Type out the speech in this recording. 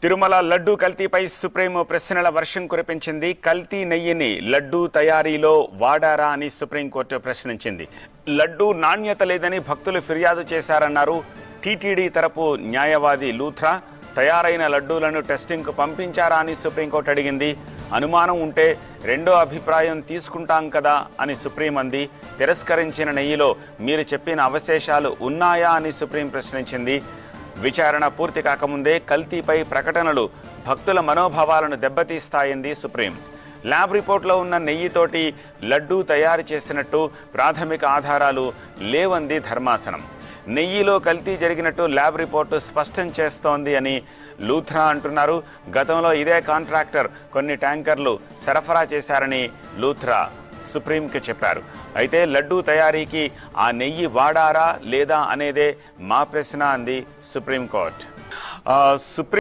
Tirumala laddu కల్తీపై supreme ప్రశ్నల వర్షం కురిపించింది. కల్తీ నెయ్యిని లడ్డూ తయారీలో వాడారా అని సుప్రీంకోర్టు ప్రశ్నించింది. లడ్డూ నాణ్యత లేదని భక్తులు ఫిర్యాదు చేశారన్నారు టీటీడీ తరపు న్యాయవాది లూథ్రా. తయారైన లడ్డూలను టెస్టింగ్కు పంపించారా అని సుప్రీంకోర్టు అడిగింది. అనుమానం ఉంటే రెండో అభిప్రాయం తీసుకుంటాం కదా అని సుప్రీం అంది. తిరస్కరించిన నెయ్యిలో మీరు చెప్పిన అవశేషాలు ఉన్నాయా అని సుప్రీం ప్రశ్నించింది. విచారణ పూర్తి కాకముందే కల్తీపై ప్రకటనలు భక్తుల మనోభావాలను దెబ్బతీస్తాయంది సుప్రీం. ల్యాబ్ రిపోర్ట్లో ఉన్న నెయ్యితోటి లడ్డూ తయారు చేసినట్టు ప్రాథమిక ఆధారాలు లేవంది ధర్మాసనం. నెయ్యిలో కల్తీ జరిగినట్టు ల్యాబ్ రిపోర్టు స్పష్టం చేస్తోంది అని లూథ్రా అంటున్నారు. గతంలో ఇదే కాంట్రాక్టర్ కొన్ని ట్యాంకర్లు సరఫరా చేశారని లూథ్రా సుప్రీంకి చెప్పారు. అయితే లడ్డూ తయారీకి ఆ నెయ్యి వాడారా లేదా అనేదే మా ప్రశ్న అంది సుప్రీంకోర్టు.